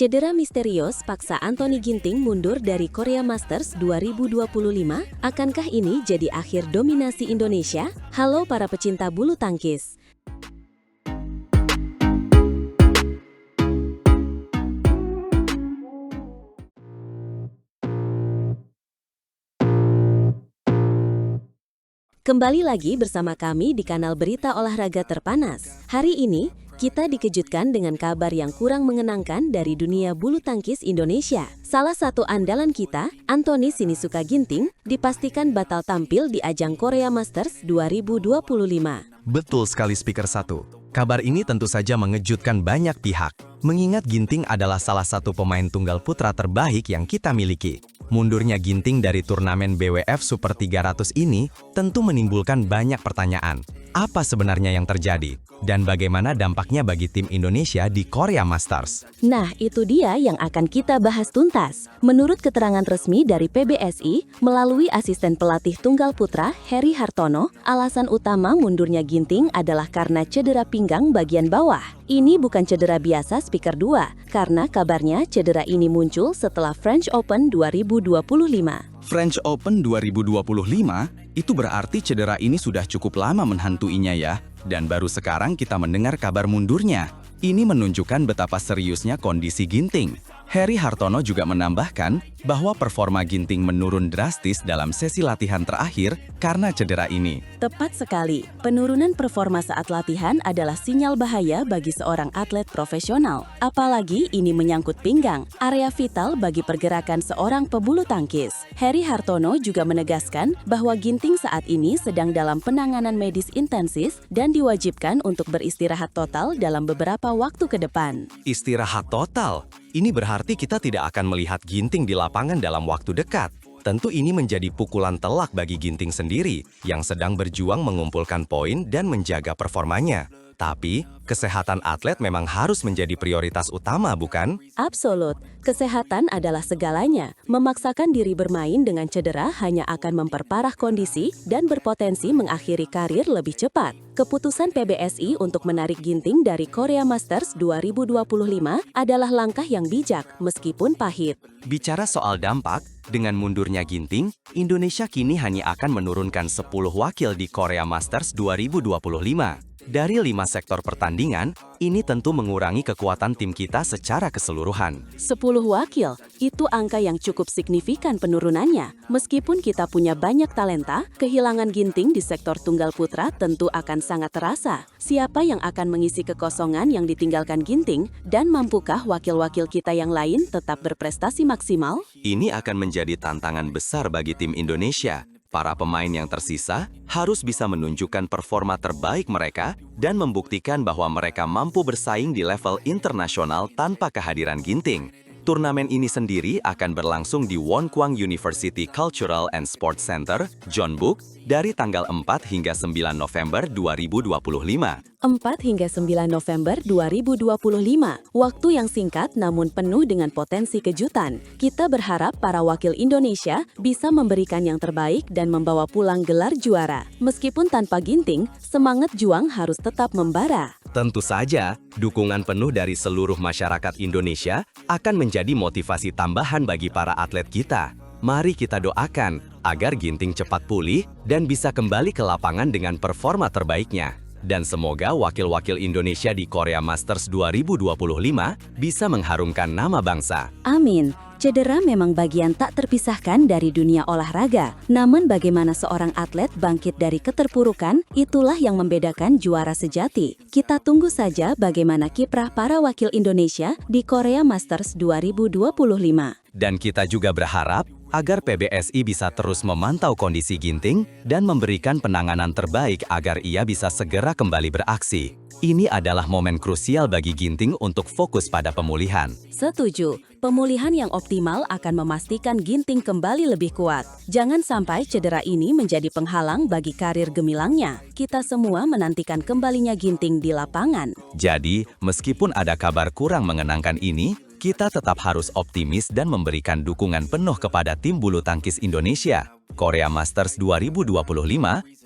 Cedera misterius paksa Anthony Ginting mundur dari Korea Masters 2025. Akankah ini jadi akhir dominasi Indonesia? Halo para pecinta bulu tangkis. Kembali lagi bersama kami di kanal Berita Olahraga Terpanas. Hari ini, kita dikejutkan dengan kabar yang kurang mengenangkan dari dunia bulu tangkis Indonesia. Salah satu andalan kita, Anthony Sinisuka Ginting, dipastikan batal tampil di ajang Korea Masters 2025. Betul sekali Speaker 1. Kabar ini tentu saja mengejutkan banyak pihak, mengingat Ginting adalah salah satu pemain tunggal putra terbaik yang kita miliki. Mundurnya Ginting dari turnamen BWF Super 300 ini tentu menimbulkan banyak pertanyaan. Apa sebenarnya yang terjadi? Dan bagaimana dampaknya bagi tim Indonesia di Korea Masters? Nah, itu dia yang akan kita bahas tuntas. Menurut keterangan resmi dari PBSI, melalui asisten pelatih tunggal putra, Heri Hartono, alasan utama mundurnya Ginting adalah karena cedera pinggang bagian bawah. Ini bukan cedera biasa Speaker 2, karena kabarnya cedera ini muncul setelah French Open 2025. French Open 2025, itu berarti cedera ini sudah cukup lama menghantuinya ya. Dan baru sekarang kita mendengar kabar mundurnya. Ini menunjukkan betapa seriusnya kondisi Ginting. Heri Hartono juga menambahkan bahwa performa Ginting menurun drastis dalam sesi latihan terakhir karena cedera ini. Tepat sekali, penurunan performa saat latihan adalah sinyal bahaya bagi seorang atlet profesional. Apalagi ini menyangkut pinggang, area vital bagi pergerakan seorang pebulu tangkis. Heri Hartono juga menegaskan bahwa Ginting saat ini sedang dalam penanganan medis intensif dan diwajibkan untuk beristirahat total dalam beberapa waktu ke depan. Istirahat total? Ini berarti kita tidak akan melihat Ginting di lapangan dalam waktu dekat. Tentu ini menjadi pukulan telak bagi Ginting sendiri, yang sedang berjuang mengumpulkan poin dan menjaga performanya. Tapi, kesehatan atlet memang harus menjadi prioritas utama, bukan? Absolut, kesehatan adalah segalanya. Memaksakan diri bermain dengan cedera hanya akan memperparah kondisi dan berpotensi mengakhiri karir lebih cepat. Keputusan PBSI untuk menarik Ginting dari Korea Masters 2025 adalah langkah yang bijak, meskipun pahit. Bicara soal dampak, dengan mundurnya Ginting, Indonesia kini hanya akan menurunkan 10 wakil di Korea Masters 2025. Dari 5 sektor pertandingan, ini tentu mengurangi kekuatan tim kita secara keseluruhan. 10 wakil, itu angka yang cukup signifikan penurunannya. Meskipun kita punya banyak talenta, kehilangan Ginting di sektor tunggal putra tentu akan sangat terasa. Siapa yang akan mengisi kekosongan yang ditinggalkan Ginting, dan mampukah wakil-wakil kita yang lain tetap berprestasi maksimal? Ini akan menjadi tantangan besar bagi tim Indonesia. Para pemain yang tersisa harus bisa menunjukkan performa terbaik mereka dan membuktikan bahwa mereka mampu bersaing di level internasional tanpa kehadiran Ginting. Turnamen ini sendiri akan berlangsung di Wonkwang University Cultural and Sports Center, Jeonbuk, dari tanggal 4 hingga 9 November 2025. 4 hingga 9 November 2025. Waktu yang singkat namun penuh dengan potensi kejutan. Kita berharap para wakil Indonesia bisa memberikan yang terbaik dan membawa pulang gelar juara. Meskipun tanpa Ginting, semangat juang harus tetap membara. Tentu saja, dukungan penuh dari seluruh masyarakat Indonesia akan menjadi motivasi tambahan bagi para atlet kita. Mari kita doakan agar Ginting cepat pulih dan bisa kembali ke lapangan dengan performa terbaiknya. Dan semoga wakil-wakil Indonesia di Korea Masters 2025 bisa mengharumkan nama bangsa. Amin. Cedera memang bagian tak terpisahkan dari dunia olahraga. Namun bagaimana seorang atlet bangkit dari keterpurukan, itulah yang membedakan juara sejati. Kita tunggu saja bagaimana kiprah para wakil Indonesia di Korea Masters 2025. Dan kita juga berharap agar PBSI bisa terus memantau kondisi Ginting dan memberikan penanganan terbaik agar ia bisa segera kembali beraksi. Ini adalah momen krusial bagi Ginting untuk fokus pada pemulihan. Setuju, pemulihan yang optimal akan memastikan Ginting kembali lebih kuat. Jangan sampai cedera ini menjadi penghalang bagi karir gemilangnya. Kita semua menantikan kembalinya Ginting di lapangan. Jadi, meskipun ada kabar kurang mengenangkan ini, kita tetap harus optimis dan memberikan dukungan penuh kepada tim bulu tangkis Indonesia. Korea Masters 2025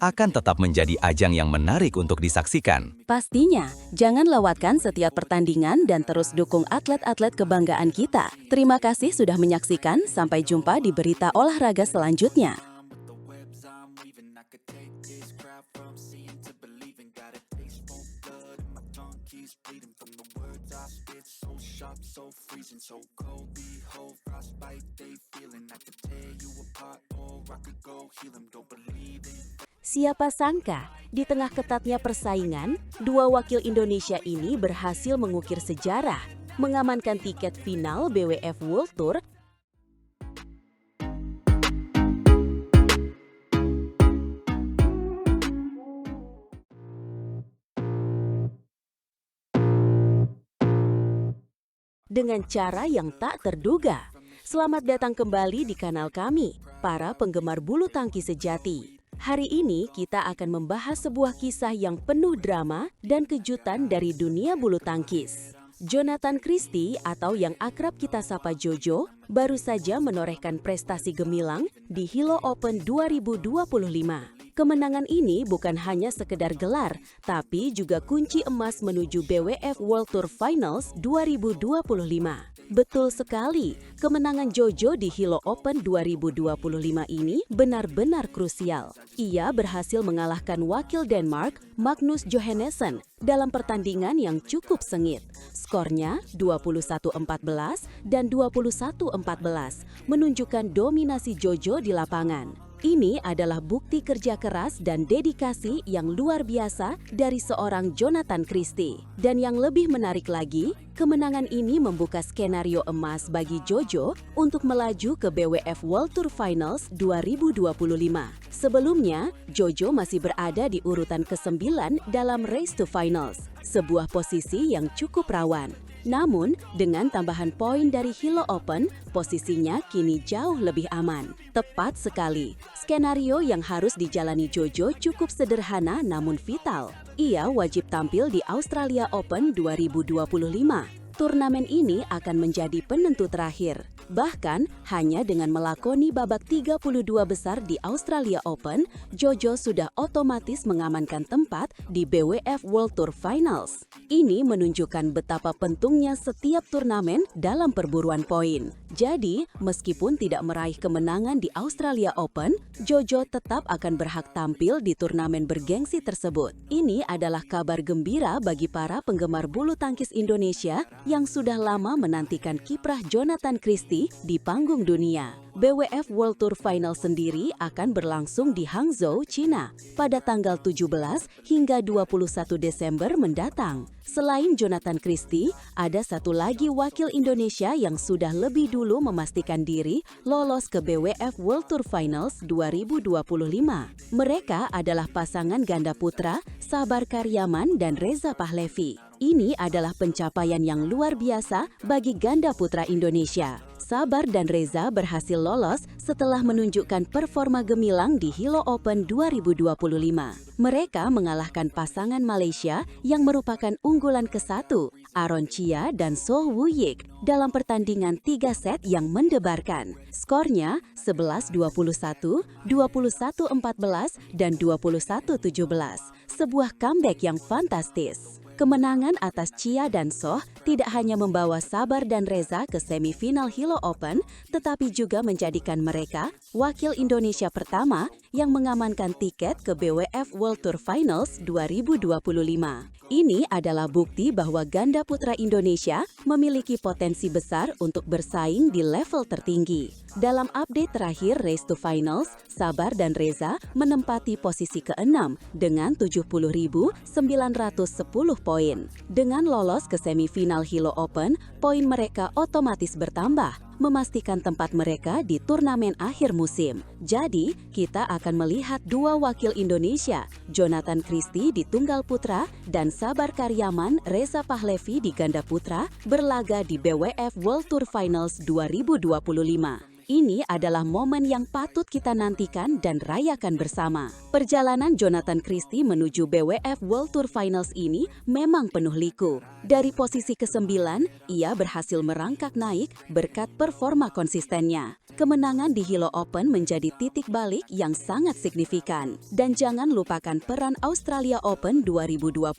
akan tetap menjadi ajang yang menarik untuk disaksikan. Pastinya, jangan lewatkan setiap pertandingan dan terus dukung atlet-atlet kebanggaan kita. Terima kasih sudah menyaksikan, sampai jumpa di berita olahraga selanjutnya. So freezing, so cold, behold, frostbite, they feeling I could tear you apart, or I could go heal them, don't believe in. Siapa sangka, di tengah ketatnya persaingan, dua wakil Indonesia ini berhasil mengukir sejarah, mengamankan tiket final BWF World Tour. Dengan cara yang tak terduga. Selamat datang kembali di kanal kami, para penggemar bulu tangkis sejati. Hari ini kita akan membahas sebuah kisah yang penuh drama dan kejutan dari dunia bulu tangkis. Jonathan Christie atau yang akrab kita sapa Jojo, baru saja menorehkan prestasi gemilang di Hilo Open 2025. Kemenangan ini bukan hanya sekedar gelar, tapi juga kunci emas menuju BWF World Tour Finals 2025. Betul sekali, kemenangan Jojo di Hilo Open 2025 ini benar-benar krusial. Ia berhasil mengalahkan wakil Denmark, Magnus Johannesson, dalam pertandingan yang cukup sengit. Skornya 21-14 dan 21-14, menunjukkan dominasi Jojo di lapangan. Ini adalah bukti kerja keras dan dedikasi yang luar biasa dari seorang Jonathan Christie. Dan yang lebih menarik lagi, kemenangan ini membuka skenario emas bagi Jojo untuk melaju ke BWF World Tour Finals 2025. Sebelumnya, Jojo masih berada di urutan ke-9 dalam Race to Finals, sebuah posisi yang cukup rawan. Namun, dengan tambahan poin dari Hilo Open, posisinya kini jauh lebih aman. Tepat sekali, skenario yang harus dijalani Jojo cukup sederhana namun vital. Ia wajib tampil di Australia Open 2025. Turnamen ini akan menjadi penentu terakhir. Bahkan, hanya dengan melakoni babak 32 besar di Australia Open, Jojo sudah otomatis mengamankan tempat di BWF World Tour Finals. Ini menunjukkan betapa pentingnya setiap turnamen dalam perburuan poin. Jadi, meskipun tidak meraih kemenangan di Australia Open, Jojo tetap akan berhak tampil di turnamen bergengsi tersebut. Ini adalah kabar gembira bagi para penggemar bulu tangkis Indonesia yang sudah lama menantikan kiprah Jonathan Christie di panggung dunia. BWF World Tour Final sendiri akan berlangsung di Hangzhou, China pada tanggal 17 hingga 21 Desember mendatang. Selain Jonathan Christie, ada satu lagi wakil Indonesia yang sudah lebih dulu memastikan diri lolos ke BWF World Tour Finals 2025. Mereka adalah pasangan ganda putra Sabar Karyaman dan Reza Pahlevi. Ini adalah pencapaian yang luar biasa bagi ganda putra Indonesia. Sabar dan Reza berhasil lolos setelah menunjukkan performa gemilang di Hilo Open 2025. Mereka mengalahkan pasangan Malaysia yang merupakan unggulan ke-1, Aaron Chia dan So Woo Yik, dalam pertandingan 3 set yang mendebarkan. Skornya 11-21, 21-14, dan 21-17. Sebuah comeback yang fantastis. Kemenangan atas Chia dan Soh tidak hanya membawa Sabar dan Reza ke semifinal Hilo Open, tetapi juga menjadikan mereka wakil Indonesia pertama yang mengamankan tiket ke BWF World Tour Finals 2025. Ini adalah bukti bahwa ganda putra Indonesia memiliki potensi besar untuk bersaing di level tertinggi. Dalam update terakhir Race to Finals, Sabar dan Reza menempati posisi ke-6 dengan 70.910 poin. Dengan lolos ke semifinal Hilo Open, poin mereka otomatis bertambah, memastikan tempat mereka di turnamen akhir musim. Jadi, kita akan melihat dua wakil Indonesia, Jonathan Christie di tunggal putra dan Sabar Karyaman Reza Pahlevi di ganda putra, berlaga di BWF World Tour Finals 2025. Ini adalah momen yang patut kita nantikan dan rayakan bersama. Perjalanan Jonathan Christie menuju BWF World Tour Finals ini memang penuh liku. Dari posisi ke-9, ia berhasil merangkak naik berkat performa konsistennya. Kemenangan di Hilo Open menjadi titik balik yang sangat signifikan. Dan jangan lupakan peran Australia Open 2025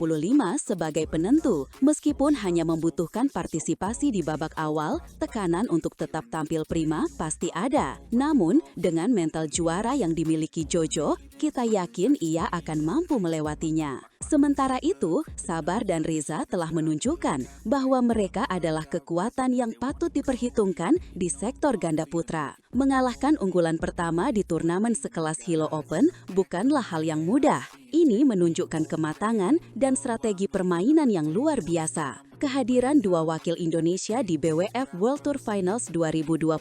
sebagai penentu. Meskipun hanya membutuhkan partisipasi di babak awal, tekanan untuk tetap tampil prima pasti ada. Namun, dengan mental juara yang dimiliki Jojo, kita yakin ia akan mampu melewatinya. Sementara itu, Sabar dan Reza telah menunjukkan bahwa mereka adalah kekuatan yang patut diperhitungkan di sektor ganda putra. Mengalahkan unggulan pertama di turnamen sekelas Hilo Open bukanlah hal yang mudah. Ini menunjukkan kematangan dan strategi permainan yang luar biasa. Kehadiran dua wakil Indonesia di BWF World Tour Finals 2025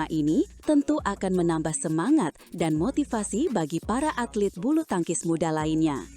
ini tentu akan menambah semangat dan motivasi bagi para atlet bulu tangkis muda lainnya.